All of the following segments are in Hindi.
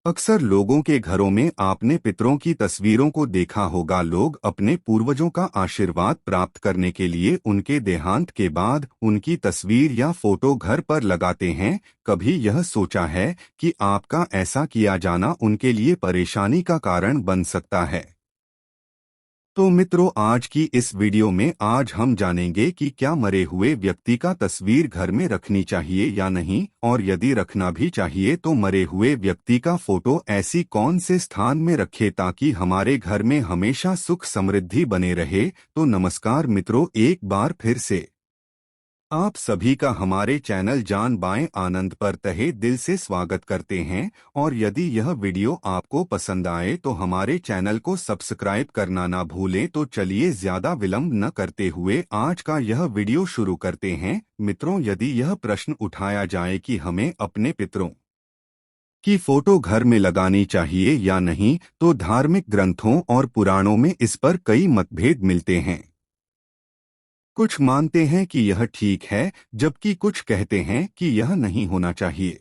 अक्सर लोगों के घरों में आपने पितरों की तस्वीरों को देखा होगा। लोग अपने पूर्वजों का आशीर्वाद प्राप्त करने के लिए उनके देहांत के बाद उनकी तस्वीर या फोटो घर पर लगाते हैं। कभी यह सोचा है कि आपका ऐसा किया जाना उनके लिए परेशानी का कारण बन सकता है? तो मित्रों, आज की इस वीडियो में आज हम जानेंगे कि क्या मरे हुए व्यक्ति का तस्वीर घर में रखनी चाहिए या नहीं, और यदि रखना भी चाहिए तो मरे हुए व्यक्ति का फोटो ऐसी कौन से स्थान में रखे ताकि हमारे घर में हमेशा सुख समृद्धि बने रहे। तो नमस्कार मित्रों, एक बार फिर से आप सभी का हमारे चैनल जान बाएं आनंद पर तहे दिल से स्वागत करते हैं। और यदि यह वीडियो आपको पसंद आए तो हमारे चैनल को सब्सक्राइब करना ना भूलें। तो चलिए ज्यादा विलंब न करते हुए आज का यह वीडियो शुरू करते हैं। मित्रों, यदि यह प्रश्न उठाया जाए कि हमें अपने पितरों की फोटो घर में लगानी चाहिए या नहीं, तो धार्मिक ग्रंथों और पुराणों में इस पर कई मतभेद मिलते हैं। कुछ मानते हैं कि यह ठीक है, जबकि कुछ कहते हैं कि यह नहीं होना चाहिए।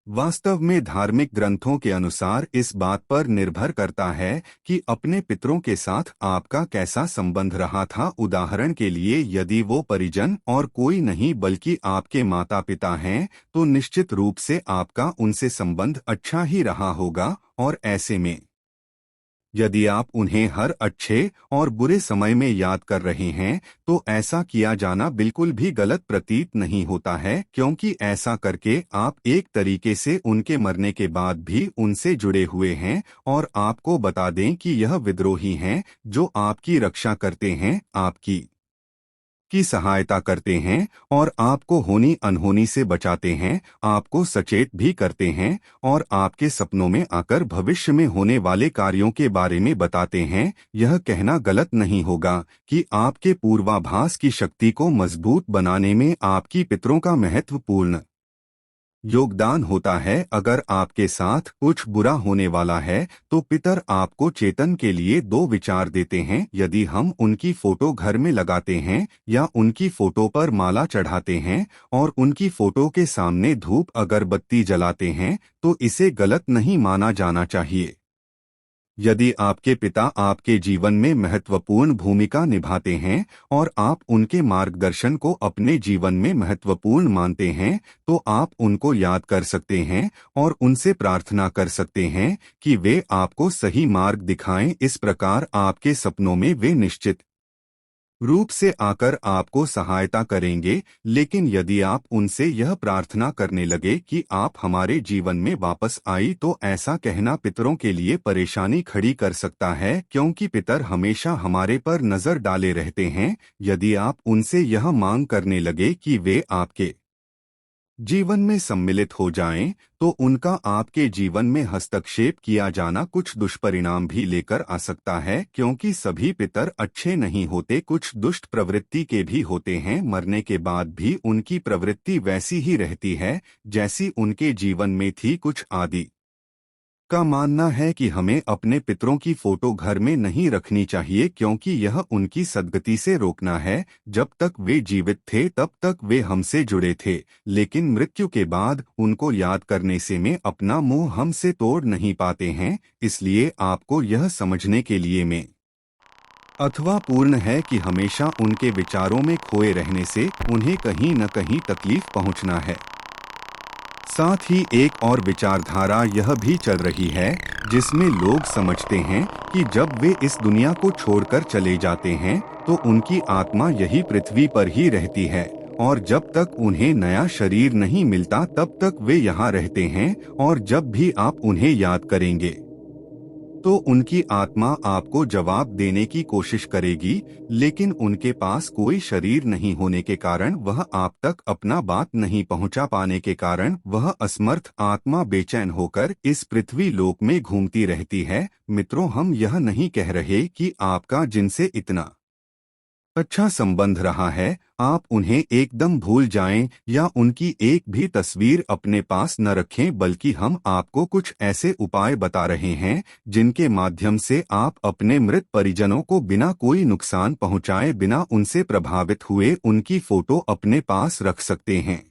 वास्तव में धार्मिक ग्रंथों के अनुसार इस बात पर निर्भर करता है कि अपने पितरों के साथ आपका कैसा संबंध रहा था। उदाहरण के लिए, यदि वो परिजन और कोई नहीं बल्कि आपके माता पिता हैं, तो निश्चित रूप से आपका उनसे संबंध अच्छा ही रहा होगा। और ऐसे में यदि आप उन्हें हर अच्छे और बुरे समय में याद कर रहे हैं, तो ऐसा किया जाना बिल्कुल भी गलत प्रतीत नहीं होता है, क्योंकि ऐसा करके आप एक तरीके से उनके मरने के बाद भी उनसे जुड़े हुए हैं। और आपको बता दें कि यह विद्रोही हैं जो आपकी रक्षा करते हैं, आपकी सहायता करते हैं और आपको होनी अनहोनी से बचाते हैं, आपको सचेत भी करते हैं और आपके सपनों में आकर भविष्य में होने वाले कार्यों के बारे में बताते हैं। यह कहना गलत नहीं होगा कि आपके पूर्वाभास की शक्ति को मजबूत बनाने में आपकी पितरों का महत्वपूर्ण योगदान होता है। अगर आपके साथ कुछ बुरा होने वाला है तो पितर आपको चेतन के लिए दो विचार देते हैं। यदि हम उनकी फोटो घर में लगाते हैं या उनकी फोटो पर माला चढ़ाते हैं और उनकी फोटो के सामने धूप अगरबत्ती जलाते हैं, तो इसे गलत नहीं माना जाना चाहिए। यदि आपके पिता आपके जीवन में महत्वपूर्ण भूमिका निभाते हैं और आप उनके मार्गदर्शन को अपने जीवन में महत्वपूर्ण मानते हैं, तो आप उनको याद कर सकते हैं और उनसे प्रार्थना कर सकते हैं कि वे आपको सही मार्ग दिखाएं। इस प्रकार आपके सपनों में वे निश्चित रूप से आकर आपको सहायता करेंगे। लेकिन यदि आप उनसे यह प्रार्थना करने लगे कि आप हमारे जीवन में वापस आई, तो ऐसा कहना पितरों के लिए परेशानी खड़ी कर सकता है, क्योंकि पितर हमेशा हमारे पर नजर डाले रहते हैं। यदि आप उनसे यह मांग करने लगे कि वे आपके जीवन में सम्मिलित हो जाएं, तो उनका आपके जीवन में हस्तक्षेप किया जाना कुछ दुष्परिणाम भी लेकर आ सकता है, क्योंकि सभी पितर अच्छे नहीं होते, कुछ दुष्ट प्रवृत्ति के भी होते हैं। मरने के बाद भी उनकी प्रवृत्ति वैसी ही रहती है जैसी उनके जीवन में थी। कुछ आदि का मानना है कि हमें अपने पितरों की फोटो घर में नहीं रखनी चाहिए, क्योंकि यह उनकी सद्गति से रोकना है। जब तक वे जीवित थे तब तक वे हमसे जुड़े थे, लेकिन मृत्यु के बाद उनको याद करने से में अपना मुंह हमसे तोड़ नहीं पाते हैं। इसलिए आपको यह समझने के लिए में अथवा पूर्ण है कि हमेशा उनके विचारों में खोए रहने से उन्हें कहीं न कहीं तकलीफ पहुंचना है। साथ ही एक और विचारधारा यह भी चल रही है, जिसमें लोग समझते हैं कि जब वे इस दुनिया को छोड़कर चले जाते हैं तो उनकी आत्मा यही पृथ्वी पर ही रहती है, और जब तक उन्हें नया शरीर नहीं मिलता तब तक वे यहाँ रहते हैं। और जब भी आप उन्हें याद करेंगे तो उनकी आत्मा आपको जवाब देने की कोशिश करेगी, लेकिन उनके पास कोई शरीर नहीं होने के कारण, वह आप तक अपना बात नहीं पहुंचा पाने के कारण, वह असमर्थ आत्मा बेचैन होकर इस पृथ्वी लोक में घूमती रहती है। मित्रों, हम यह नहीं कह रहे कि आपका जिनसे इतना अच्छा संबंध रहा है आप उन्हें एकदम भूल जाएं या उनकी एक भी तस्वीर अपने पास न रखें, बल्कि हम आपको कुछ ऐसे उपाय बता रहे हैं जिनके माध्यम से आप अपने मृत परिजनों को बिना कोई नुकसान पहुंचाए, बिना उनसे प्रभावित हुए उनकी फोटो अपने पास रख सकते हैं।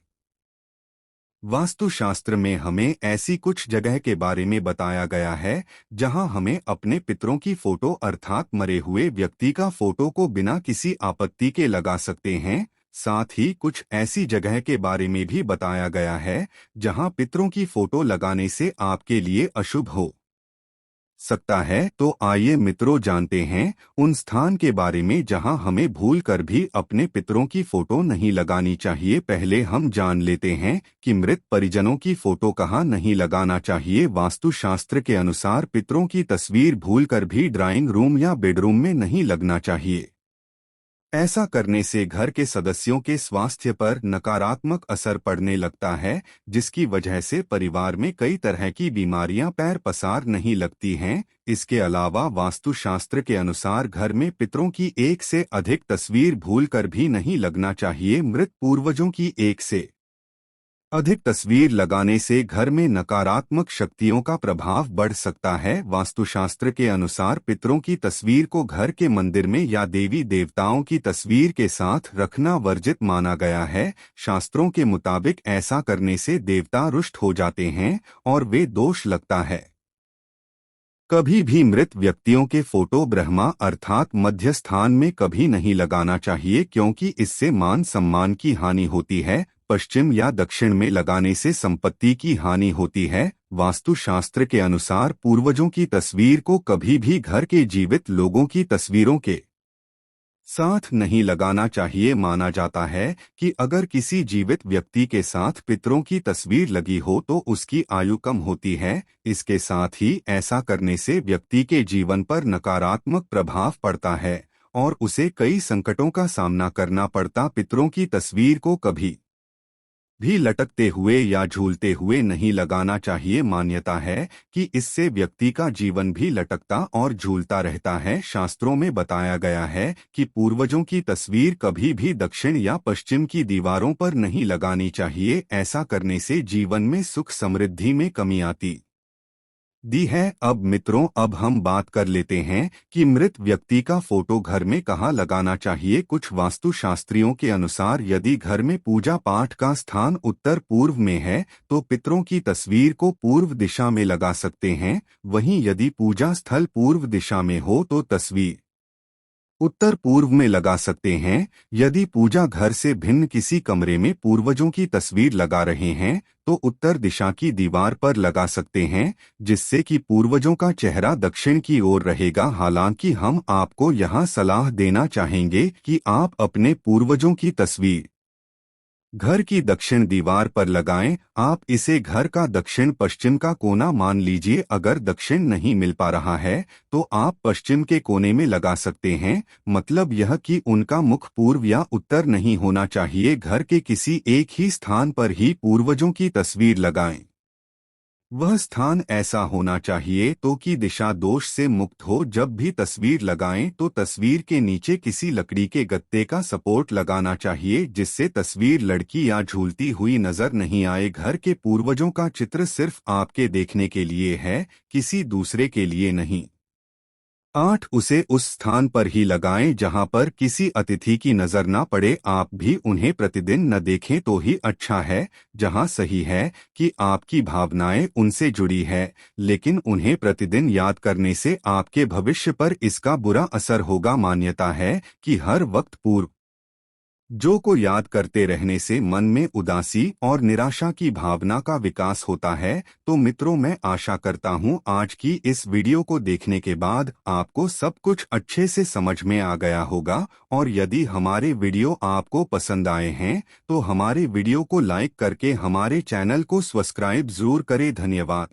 वास्तुशास्त्र में हमें ऐसी कुछ जगह के बारे में बताया गया है जहां हमें अपने पितरों की फोटो अर्थात मरे हुए व्यक्ति का फोटो को बिना किसी आपत्ति के लगा सकते हैं। साथ ही कुछ ऐसी जगह के बारे में भी बताया गया है जहां पितरों की फोटो लगाने से आपके लिए अशुभ हो सकता है। तो आइए मित्रों जानते हैं उन स्थान के बारे में जहां हमें भूल कर भी अपने पितरों की फोटो नहीं लगानी चाहिए। पहले हम जान लेते हैं कि मृत परिजनों की फोटो कहां नहीं लगाना चाहिए। वास्तुशास्त्र के अनुसार पितरों की तस्वीर भूल कर भी ड्राइंग रूम या बेडरूम में नहीं लगना चाहिए। ऐसा करने से घर के सदस्यों के स्वास्थ्य पर नकारात्मक असर पड़ने लगता है, जिसकी वजह से परिवार में कई तरह की बीमारियां पैर पसार नहीं लगती हैं। इसके अलावा वास्तुशास्त्र के अनुसार घर में पितरों की एक से अधिक तस्वीर भूलकर भी नहीं लगना चाहिए। मृत पूर्वजों की एक से अधिक तस्वीर लगाने से घर में नकारात्मक शक्तियों का प्रभाव बढ़ सकता है। वास्तुशास्त्र के अनुसार पितरों की तस्वीर को घर के मंदिर में या देवी देवताओं की तस्वीर के साथ रखना वर्जित माना गया है। शास्त्रों के मुताबिक ऐसा करने से देवता रुष्ट हो जाते हैं और वे दोष लगता है। कभी भी मृत व्यक्तियों के फोटो ब्रह्मा अर्थात मध्य स्थान में कभी नहीं लगाना चाहिए, क्योंकि इससे मान सम्मान की हानि होती है। पश्चिम या दक्षिण में लगाने से संपत्ति की हानि होती है। वास्तुशास्त्र के अनुसार पूर्वजों की तस्वीर को कभी भी घर के जीवित लोगों की तस्वीरों के साथ नहीं लगाना चाहिए। माना जाता है कि अगर किसी जीवित व्यक्ति के साथ पितरों की तस्वीर लगी हो तो उसकी आयु कम होती है। इसके साथ ही ऐसा करने से व्यक्ति के जीवन पर नकारात्मक प्रभाव पड़ता है और उसे कई संकटों का सामना करना पड़ता। पितरों की तस्वीर को कभी भी लटकते हुए या झूलते हुए नहीं लगाना चाहिए। मान्यता है कि इससे व्यक्ति का जीवन भी लटकता और झूलता रहता है। शास्त्रों में बताया गया है कि पूर्वजों की तस्वीर कभी भी दक्षिण या पश्चिम की दीवारों पर नहीं लगानी चाहिए। ऐसा करने से जीवन में सुख समृद्धि में कमी आती दी है। अब मित्रों, अब हम बात कर लेते हैं कि मृत व्यक्ति का फोटो घर में कहाँ लगाना चाहिए। कुछ वास्तुशास्त्रियों के अनुसार यदि घर में पूजा पाठ का स्थान उत्तर पूर्व में है तो पितरों की तस्वीर को पूर्व दिशा में लगा सकते हैं। वहीं यदि पूजा स्थल पूर्व दिशा में हो तो तस्वीर उत्तर पूर्व में लगा सकते हैं। यदि पूजा घर से भिन्न किसी कमरे में पूर्वजों की तस्वीर लगा रहे हैं तो उत्तर दिशा की दीवार पर लगा सकते हैं, जिससे कि पूर्वजों का चेहरा दक्षिण की ओर रहेगा। हालांकि हम आपको यहां सलाह देना चाहेंगे कि आप अपने पूर्वजों की तस्वीर घर की दक्षिण दीवार पर लगाएं। आप इसे घर का दक्षिण पश्चिम का कोना मान लीजिए। अगर दक्षिण नहीं मिल पा रहा है तो आप पश्चिम के कोने में लगा सकते हैं। मतलब यह कि उनका मुख पूर्व या उत्तर नहीं होना चाहिए। घर के किसी एक ही स्थान पर ही पूर्वजों की तस्वीर लगाएं। वह स्थान ऐसा होना चाहिए तो कि दिशा दोष से मुक्त हो। जब भी तस्वीर लगाएं तो तस्वीर के नीचे किसी लकड़ी के गत्ते का सपोर्ट लगाना चाहिए, जिससे तस्वीर लड़की या झूलती हुई नजर नहीं आए। घर के पूर्वजों का चित्र सिर्फ आपके देखने के लिए है, किसी दूसरे के लिए नहीं। 8 उसे उस स्थान पर ही लगाएं जहां पर किसी अतिथि की नजर ना पड़े। आप भी उन्हें प्रतिदिन न देखें तो ही अच्छा है। जहां सही है कि आपकी भावनाएं उनसे जुड़ी है, लेकिन उन्हें प्रतिदिन याद करने से आपके भविष्य पर इसका बुरा असर होगा। मान्यता है कि हर वक्त पूर्व जो को याद करते रहने से मन में उदासी और निराशा की भावना का विकास होता है। तो मित्रों, मैं आशा करता हूं आज की इस वीडियो को देखने के बाद आपको सब कुछ अच्छे से समझ में आ गया होगा। और यदि हमारे वीडियो आपको पसंद आए हैं तो हमारे वीडियो को लाइक करके हमारे चैनल को सब्सक्राइब जरूर करें। धन्यवाद।